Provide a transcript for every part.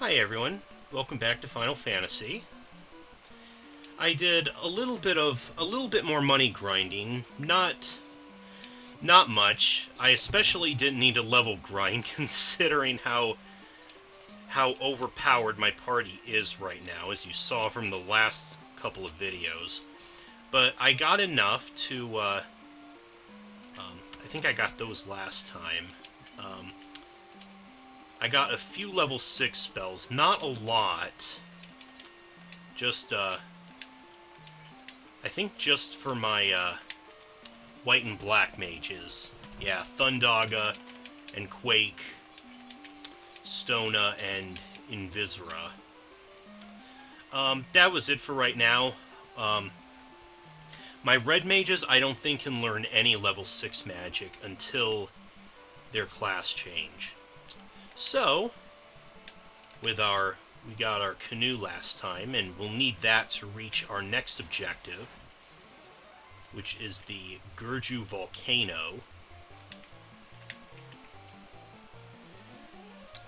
Hi everyone, welcome back to Final Fantasy. I did a little bit more money grinding, not much. I especially didn't need a level grind considering how overpowered my party is right now, as you saw from the last couple of videos. But I got enough to, I think I got those last time. I got a few level 6 spells, not a lot. Just, I think just for my, white and black mages. Yeah, Thundaga and Quake, Stona, and Invisera. That was it for right now. My red mages, I don't think can learn any level 6 magic until their class change. So, we got our canoe last time, and we'll need that to reach our next objective, which is the Gurju Volcano.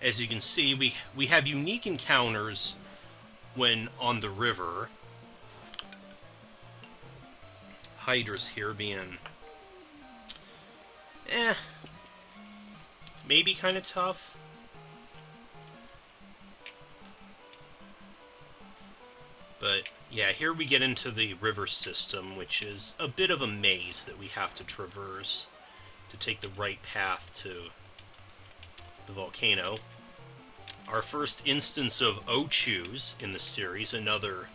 As you can see, we have unique encounters when on the river. Hydra's here being maybe kind of tough. But yeah, here we get into the river system, which is a bit of a maze that we have to traverse to take the right path to the volcano. Our first instance of Ochus in the series, another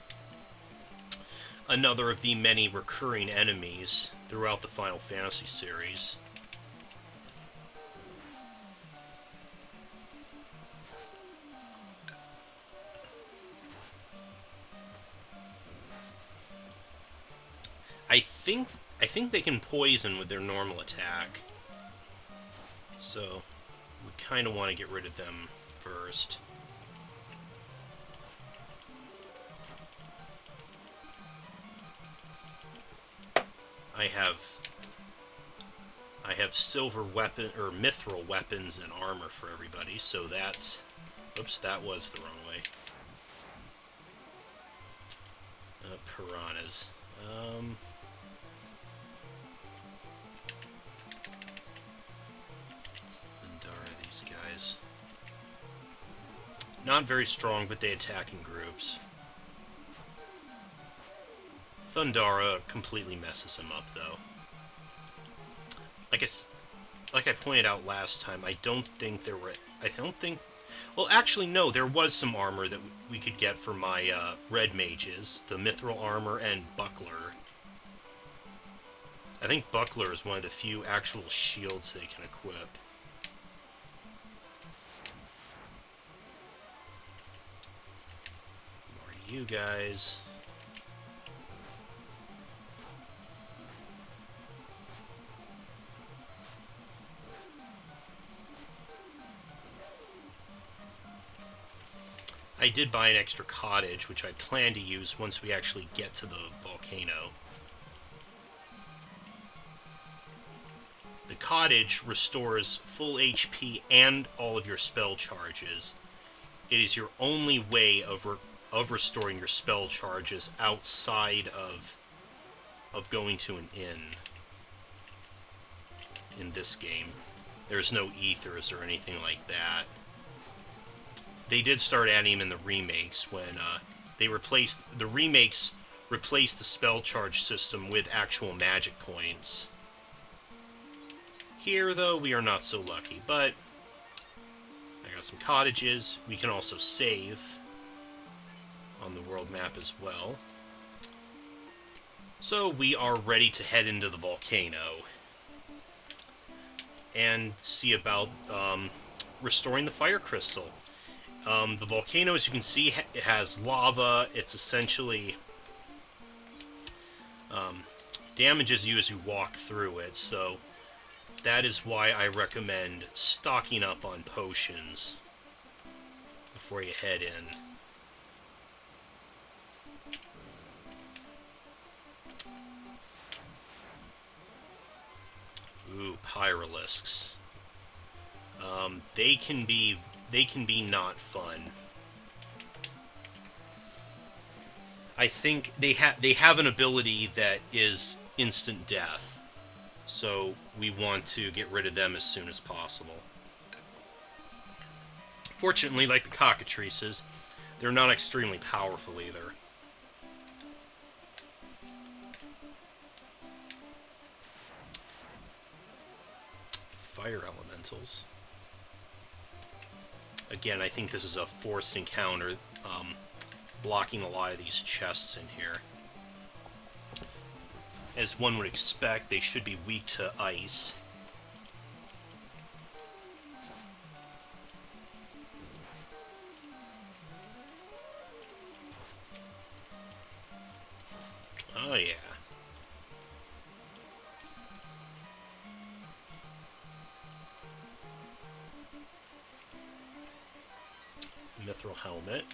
of the many recurring enemies throughout the Final Fantasy series. I think they can poison with their normal attack. So we kind of want to get rid of them first. I have silver weapon or mithril weapons and armor for everybody, so that's... Oops, that was the wrong way. Piranhas. These guys. Not very strong, but they attack in groups. Thundara completely messes him up, though. Like I pointed out last time, I don't think... Well, actually, no, there was some armor that we could get for my red mages. The mithril armor and buckler. I think buckler is one of the few actual shields they can equip. More you guys. I did buy an extra cottage, which I plan to use once we actually get to the volcano. The cottage restores full HP and all of your spell charges. It is your only way of restoring your spell charges outside of going to an inn in this game. There's no ethers or anything like that. They did start adding them in the remakes when the remakes replaced the spell charge system with actual magic points. Here, though, we are not so lucky, but I got some cottages. We can also save on the world map as well. So we are ready to head into the volcano and see about restoring the fire crystal. The volcano, as you can see, it has lava. It's essentially damages you as you walk through it, so that is why I recommend stocking up on potions before you head in. Ooh, Pyralisks. They can be not fun. I think they have an ability that is instant death, so we want to get rid of them as soon as possible. Fortunately, like the cockatrices, they're not extremely powerful either. Fire elementals. Again, I think this is a forced encounter, blocking a lot of these chests in here. As one would expect, they should be weak to ice. Oh yeah. Mithril helmet.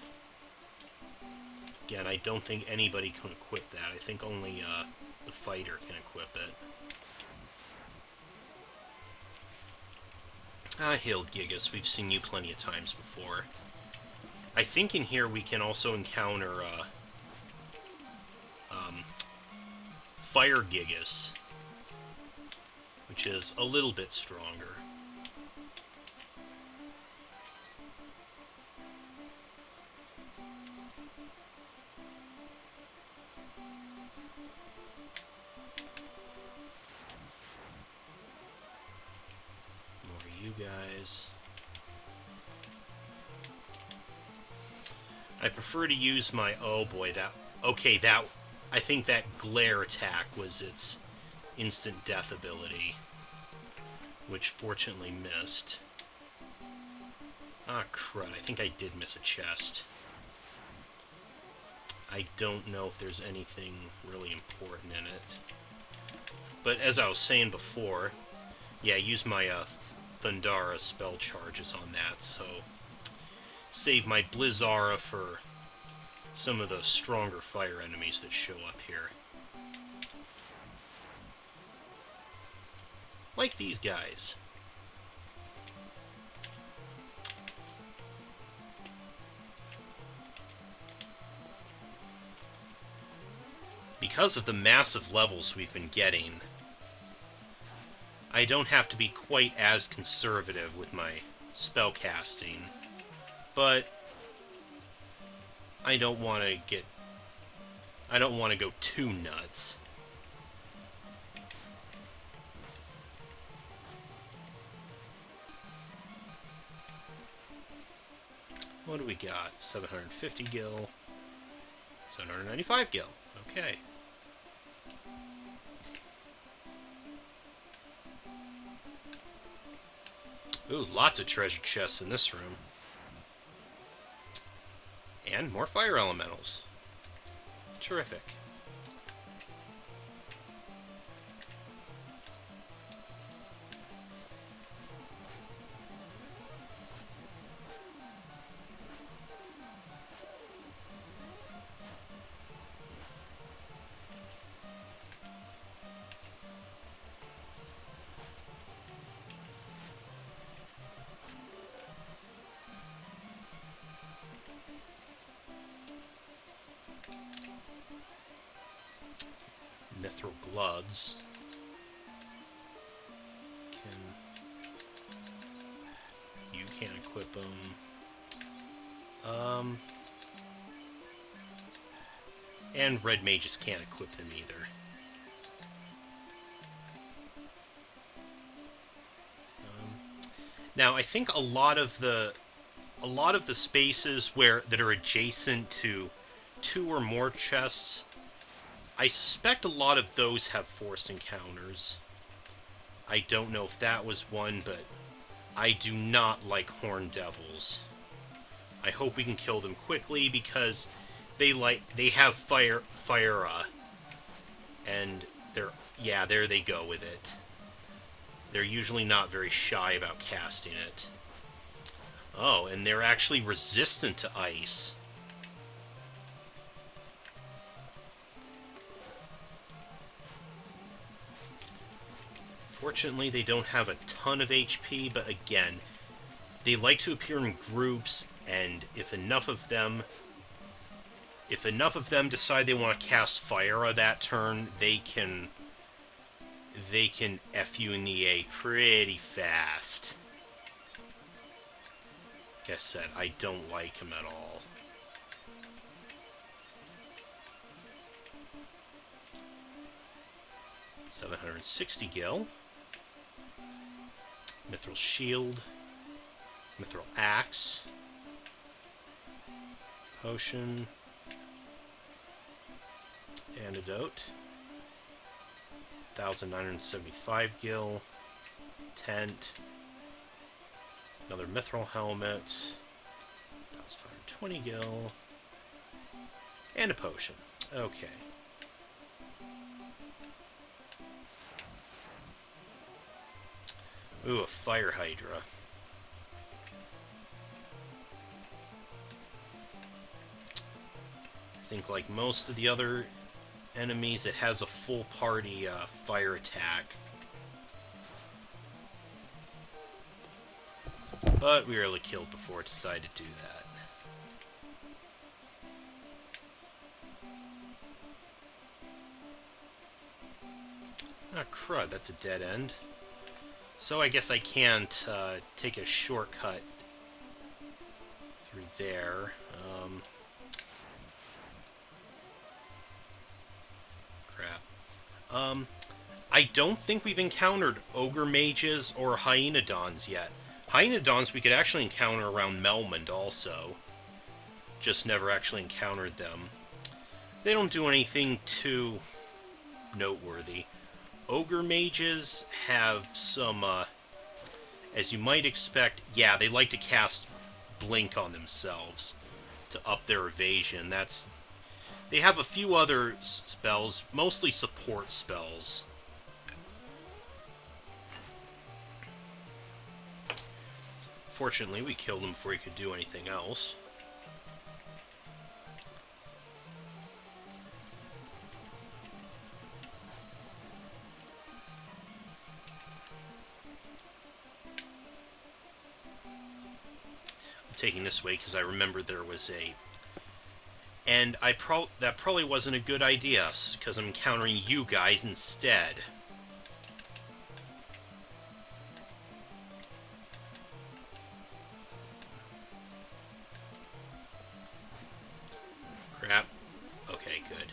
Again, I don't think anybody can equip that. I think only the fighter can equip it. Hail Gigas, we've seen you plenty of times before. I think in here we can also encounter Fire Gigas, which is a little bit stronger. You guys. I prefer to use my... Oh boy, that... Okay, that... I think that glare attack was its instant death ability, which fortunately missed. Ah, crud. I think I did miss a chest. I don't know if there's anything really important in it. But as I was saying before, yeah, use my Thundara spell charges on that, so save my Blizzara for some of the stronger fire enemies that show up here. Like these guys. Because of the massive levels we've been getting, I don't have to be quite as conservative with my spell casting, but I don't want to go too nuts. What do we got? 750 gil, 795 gil. Okay. Ooh, lots of treasure chests in this room. And more fire elementals. Terrific. Mithril gloves. You can't equip them. And red mages can't equip them either. Now, I think a lot of the spaces that are adjacent to 2 or more chests, I suspect a lot of those have forced encounters. I don't know if that was one, but I do not like horned devils. I hope we can kill them quickly because they have fire, and there they go with it. They're usually not very shy about casting it. Oh, and they're actually resistant to ice. Fortunately, they don't have a ton of HP, but again, they like to appear in groups, and if enough of them If enough of them decide they want to cast Fire that turn, they can F you in the A pretty fast. Like I said, I don't like him at all. $760 gil. Mithril Shield. Mithril Axe. Potion. Antidote. 1,975 gil. Tent. Another Mithril Helmet. 1,520 gil. And a potion. Okay. Ooh, a Fire Hydra. I think like most of the other enemies, it has a full party fire attack. But we were able to kill it before it decided to do that. Ah, crud, that's a dead end. So I guess I can't take a shortcut through there. Crap. I don't think we've encountered Ogre Mages or Hyenodons yet. Hyenodons we could actually encounter around Melmond also. Just never actually encountered them. They don't do anything too noteworthy. Ogre Mages have some, as you might expect, yeah, they like to cast Blink on themselves to up their evasion. They have a few other spells, mostly support spells. Fortunately, we killed him before he could do anything else. Taking this way because I remember there was a... And that probably wasn't a good idea, because I'm encountering you guys instead. Crap. Okay, good.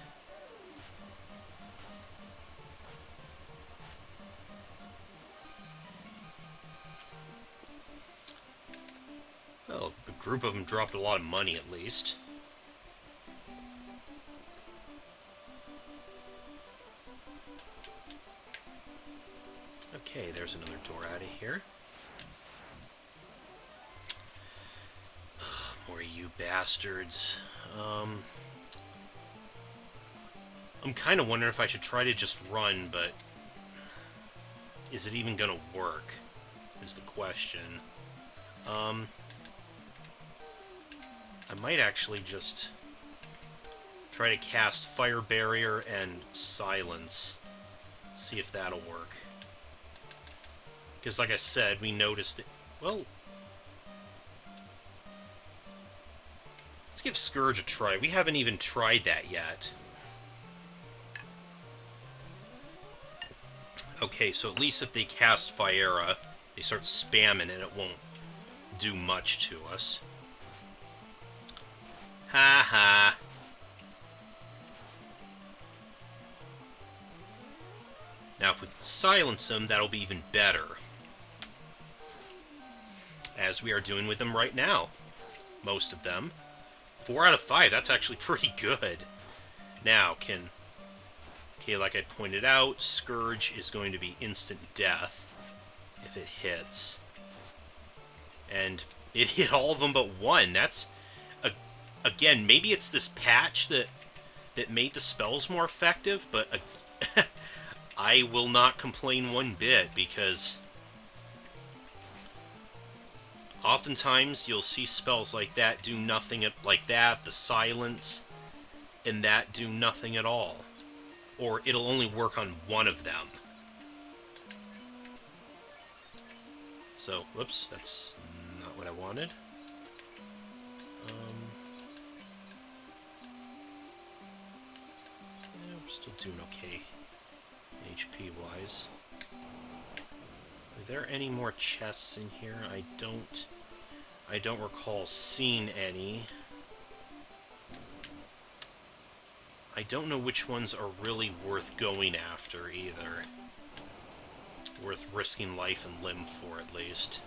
Well, a group of them dropped a lot of money, at least. Okay, there's another door out of here. More you bastards. I'm kind of wondering if I should try to just run, but... is it even gonna work? Is the question. I might actually just try to cast Fire Barrier and Silence. See if that'll work. Because like I said, we noticed it... Well... let's give Scourge a try. We haven't even tried that yet. Okay, so at least if they cast Fiera, they start spamming and it won't do much to us. Ha ha. Now if we can silence them, that'll be even better. As we are doing with them right now. Most of them. 4 out of 5, that's actually pretty good. Now, okay, like I pointed out, Scourge is going to be instant death if it hits. And it hit all of them but one. That's... Again, maybe it's this patch that made the spells more effective, but I will not complain one bit, because oftentimes you'll see spells like that do nothing, like that, the silence, and that do nothing at all. Or it'll only work on one of them. So, whoops, that's not what I wanted. Still doing okay, HP-wise. Are there any more chests in here? I don't recall seeing any. I don't know which ones are really worth going after, either. Worth risking life and limb for, at least.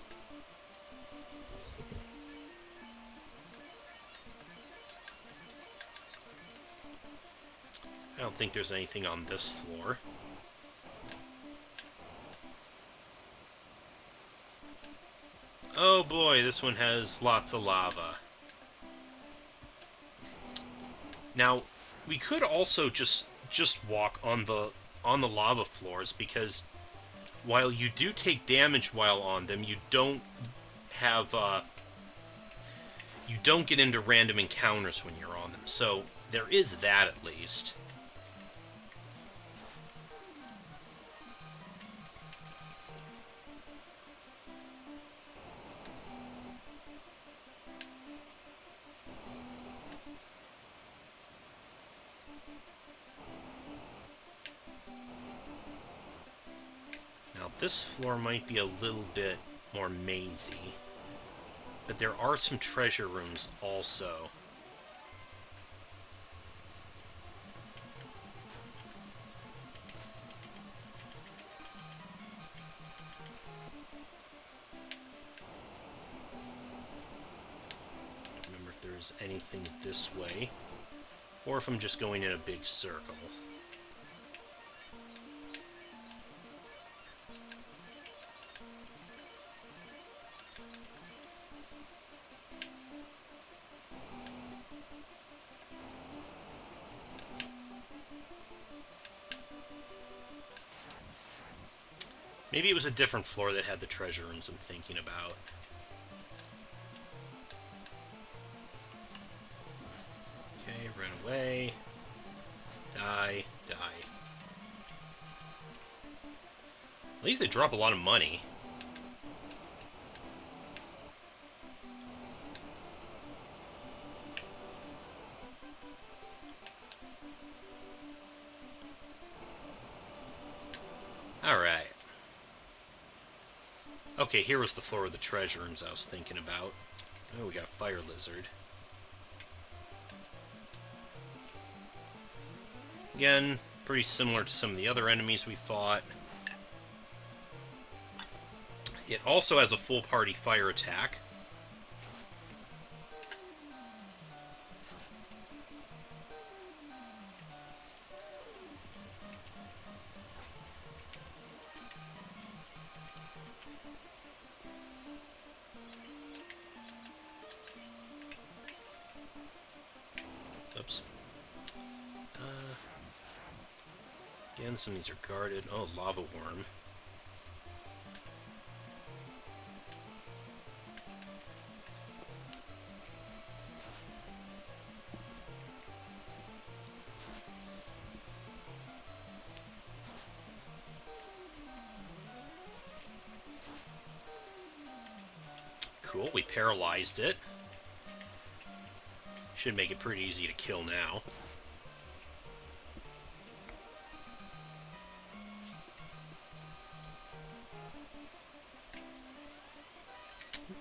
I don't think there's anything on this floor. Oh boy, this one has lots of lava. Now, we could also just walk on the lava floors, because while you do take damage while on them, you don't have you don't get into random encounters when you're on them. So there is that, at least. This floor might be a little bit more mazy, but there are some treasure rooms also. Remember if there's anything this way, or if I'm just going in a big circle. Maybe it was a different floor that had the treasure rooms I'm thinking about. Okay, run away. Die, die. At least they drop a lot of money. Alright. Okay, here was the floor of the treasure rooms I was thinking about. Oh, we got a fire lizard. Again, pretty similar to some of the other enemies we fought. It also has a full party fire attack. Oops. Again, some of these are guarded. Oh, lava worm. Cool, we paralyzed it. Should make it pretty easy to kill now.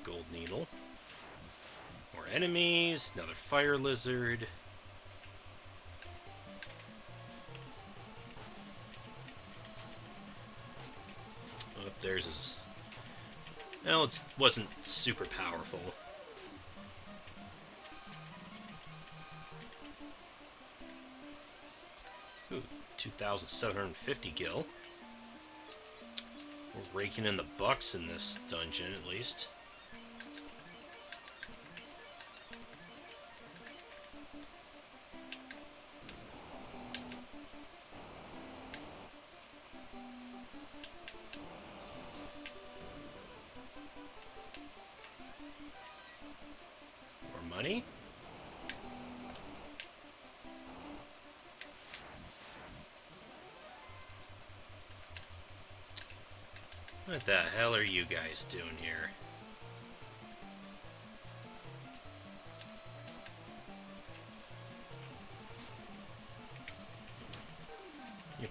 Gold needle. More enemies, another fire lizard. Oh, there's his... Well, it wasn't super powerful. Ooh, 2,750 gil. We're raking in the bucks in this dungeon, at least. More money. What the hell are you guys doing here?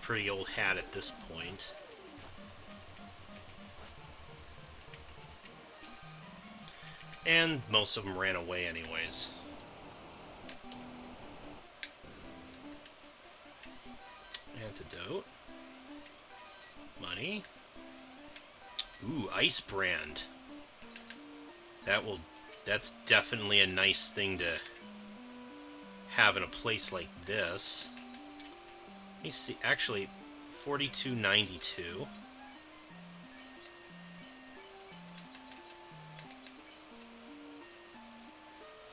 pretty old hat at this point. And most of them ran away anyways. Antidote. Money. Ooh, Ice Brand. That's definitely a nice thing to have in a place like this. Let me see, actually, 42.92.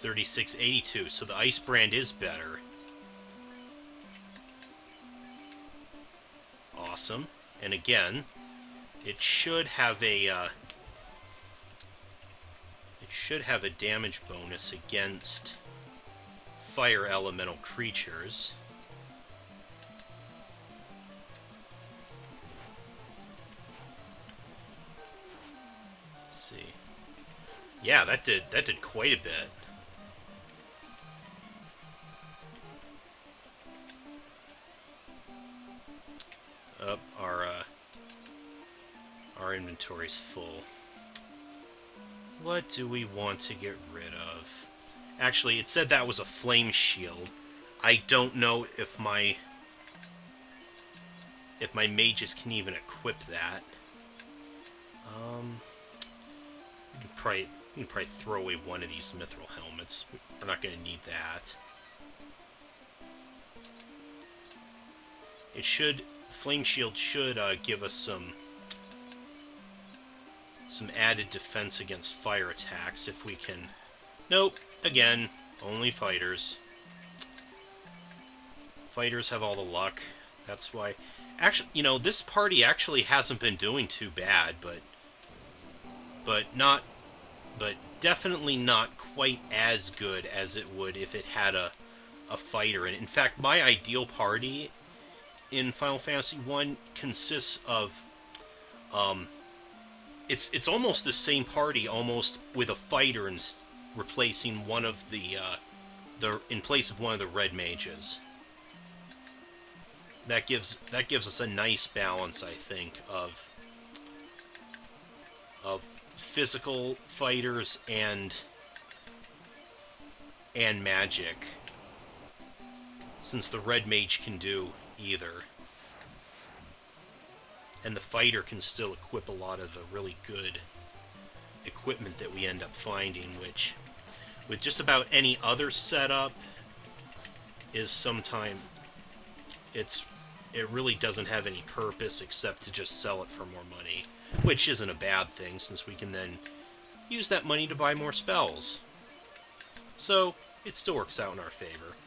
$36.82, so the Ice Brand is better. Awesome. And again, it should have a damage bonus against fire elemental creatures. Let's see. Yeah, that did quite a bit. Up, our inventory's full. What do we want to get rid of? Actually, it said that was a flame shield. I don't know if my mages can even equip that. We can probably throw away one of these mithril helmets. We're not going to need that. Flame shield should give us some added defense against fire attacks if we can. Nope. Again, only fighters. Fighters have all the luck. That's why. Actually, this party actually hasn't been doing too bad, but definitely not quite as good as it would if it had a fighter. And in fact, my ideal party in Final Fantasy I consists of it's almost the same party, almost with a fighter and replacing one of the in place of one of the red mages. That gives us a nice balance, I think, of physical fighters and magic, since the red mage can do either. And the fighter can still equip a lot of the really good equipment that we end up finding, which, with just about any other setup, is sometimes it really doesn't have any purpose except to just sell it for more money, which isn't a bad thing, since we can then use that money to buy more spells. So, it still works out in our favor.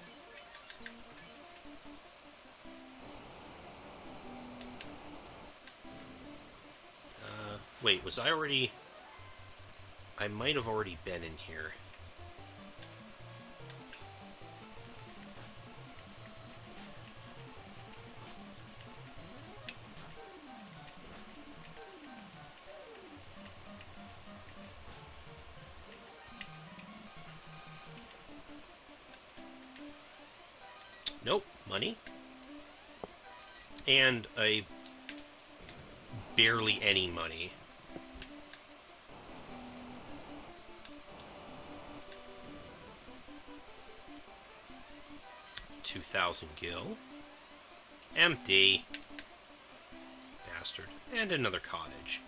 Wait, was I already... I might have already been in here. Nope, money. And barely any money. $2,000 gil. Empty. Bastard. And another cottage.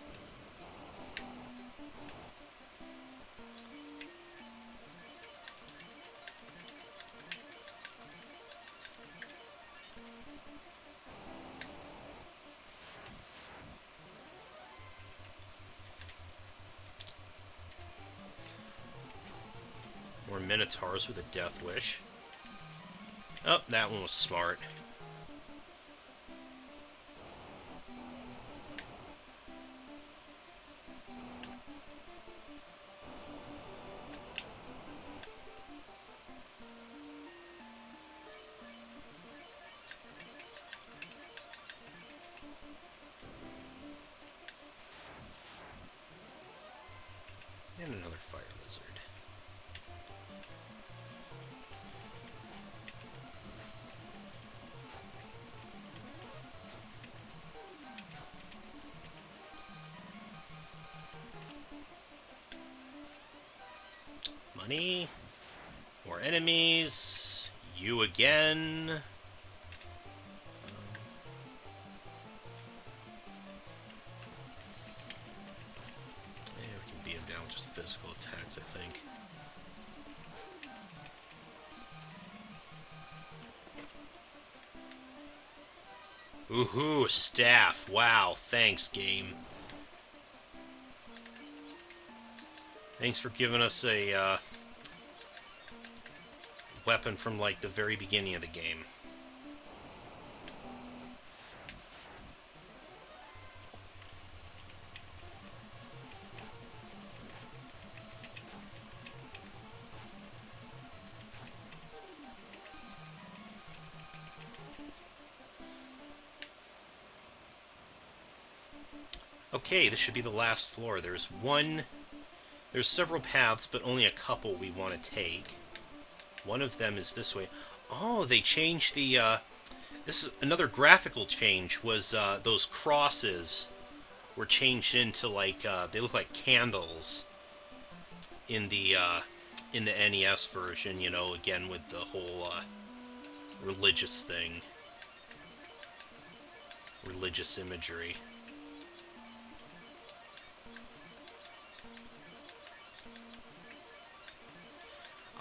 More Minotaurs with a death wish. Oh, that one was smart. And another fire lizard. Money. More enemies. You again. Yeah, we can beat him down with just physical attacks, I think. Ooh, a staff. Wow, thanks, game. Thanks for giving us a weapon from, like, the very beginning of the game. Okay, this should be the last floor. There's several paths, but only a couple we want to take. One of them is this way. Oh, they changed the, this is another graphical change, was, those crosses were changed into, like, they look like candles in the NES version, you know, again with the whole, religious thing. Religious imagery.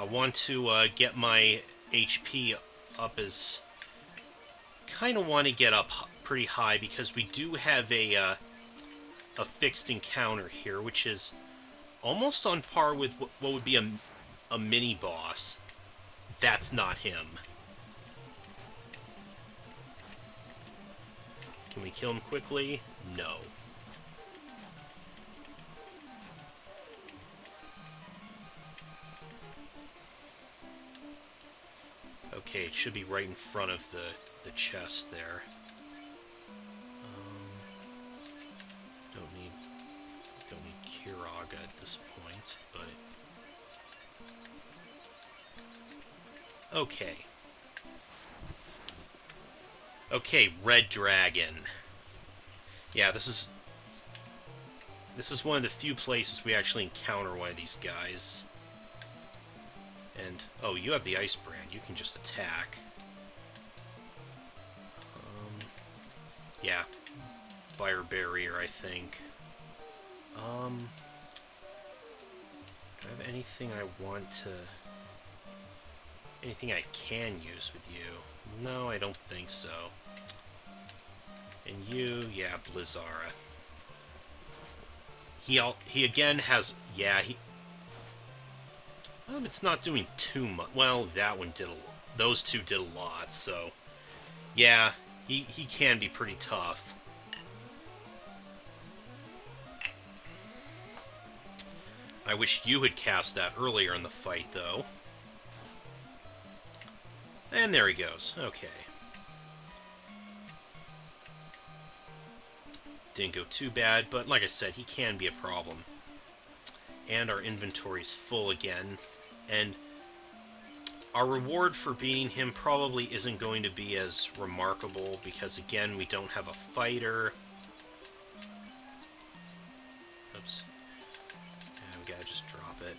I want to get my HP up as... kind of want to get up pretty high because we do have a fixed encounter here, which is almost on par with what would be a mini-boss. That's not him. Can we kill him quickly? No. Okay, it should be right in front of the chest there. Don't need Kiraga at this point, but... Okay. Okay, Red Dragon. Yeah, this is one of the few places we actually encounter one of these guys. And, oh, you have the Ice Brand. You can just attack. Yeah. Fire Barrier, I think. Do I have anything I want to... anything I can use with you? No, I don't think so. And you, yeah, Blizzara. He again has... yeah, he... it's not doing too much. Well, that one did those two did a lot, so... yeah, he can be pretty tough. I wish you had cast that earlier in the fight, though. And there he goes. Okay. Didn't go too bad, but like I said, he can be a problem. And our inventory's full again. And our reward for beating him probably isn't going to be as remarkable, because again, we don't have a fighter. Oops. Yeah, we gotta just drop it.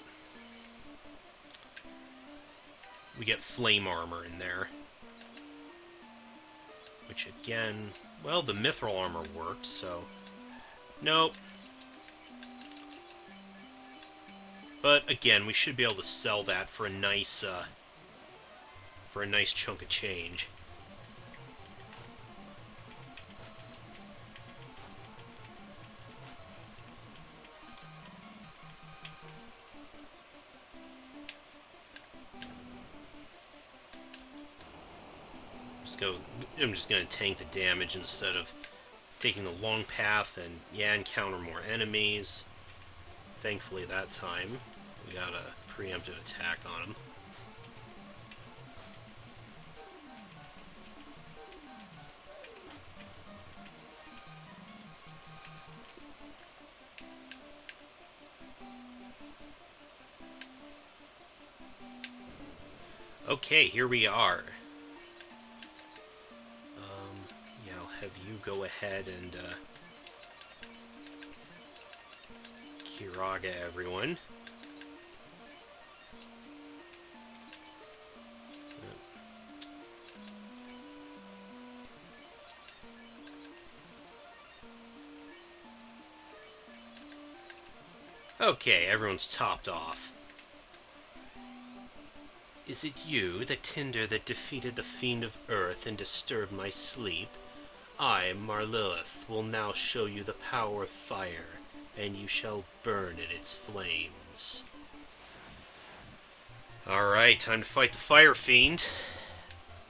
We get flame armor in there. Which again, well, the mithril armor worked, so... nope. But again, we should be able to sell that for a nice chunk of change. I'm just going to tank the damage instead of taking the long path and, yeah, encounter more enemies. Thankfully that time, we got a preemptive attack on him. Okay, here we are. Yeah, I'll have you go ahead and Kiraga everyone. Okay, everyone's topped off. Is it you, the tinder that defeated the fiend of earth and disturbed my sleep? I, Marlilith, will now show you the power of fire, and you shall burn in its flames. Alright, time to fight the fire fiend.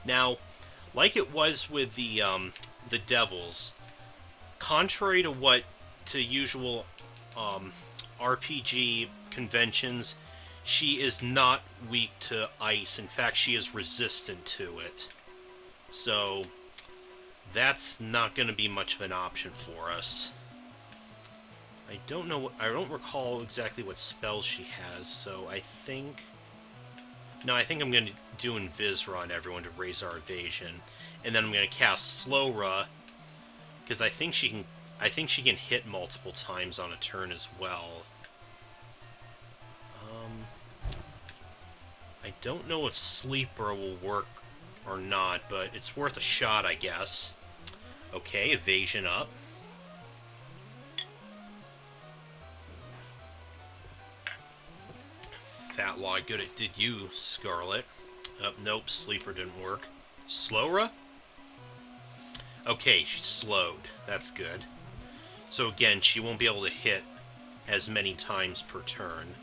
Now, like it was with the devils, contrary to usual RPG conventions, she is not weak to ice. In fact, she is resistant to it. So, that's not going to be much of an option for us. I don't recall exactly what spells she has, so I think I'm going to do Invisra on everyone to raise our evasion. And then I'm going to cast Slowra, because I think she can hit multiple times on a turn as well. I don't know if Sleeper will work or not, but it's worth a shot, I guess. Okay, evasion up. Fat Law, good at did you, Scarlet. Nope, Sleeper didn't work. Slowra? Okay, she's slowed. That's good. So again, she won't be able to hit as many times per turn.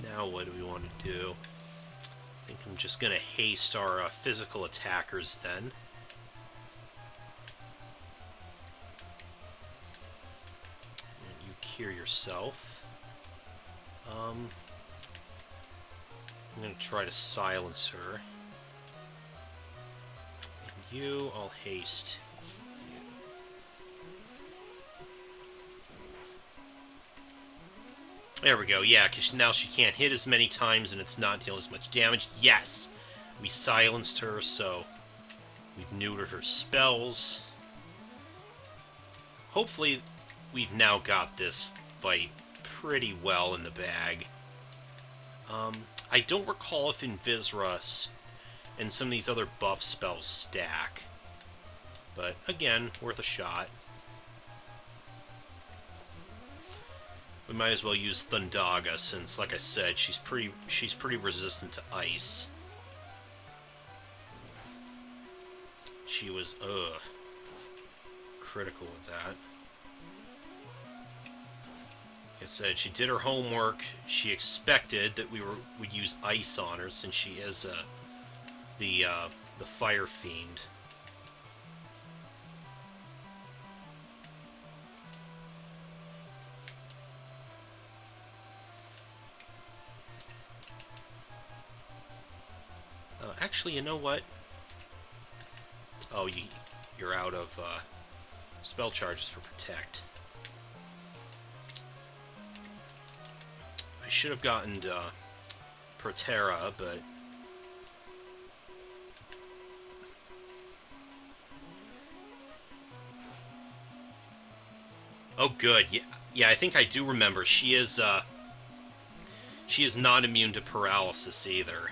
Now what do we want to do? I think I'm just going to haste our physical attackers then. And you cure yourself. I'm going to try to silence her. And you, I'll haste. There we go, yeah, because now she can't hit as many times and it's not dealing as much damage. Yes! We silenced her, so we've neutered her spells. Hopefully, we've now got this fight pretty well in the bag. I don't recall if Invisra and some of these other buff spells stack. But, again, worth a shot. We might as well use Thundaga since, like I said, she's pretty resistant to ice. She was critical with that. Like I said, she did her homework. She expected that we would use ice on her since she is the fire fiend. Actually, you know what? Oh, you're out of spell charges for Protect. I should have gotten Protera, but... Oh, good. Yeah, I think I do remember. She is not immune to paralysis either.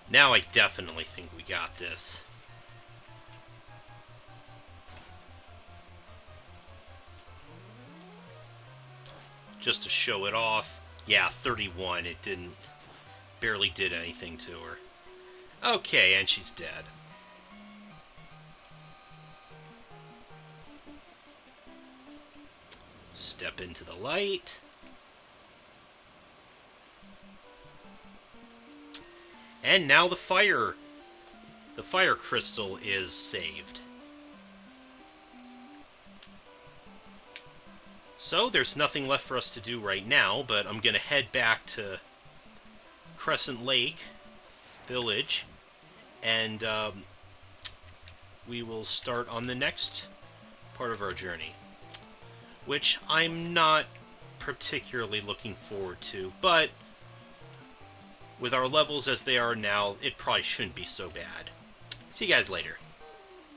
Now I definitely think we got this. Just to show it off. Yeah, 31. It barely did anything to her. Okay, and she's dead. Step into the light. And now the fire crystal is saved. So there's nothing left for us to do right now, but I'm going to head back to Crescent Lake Village, and we will start on the next part of our journey, which I'm not particularly looking forward to, but with our levels as they are now, it probably shouldn't be so bad. See you guys later.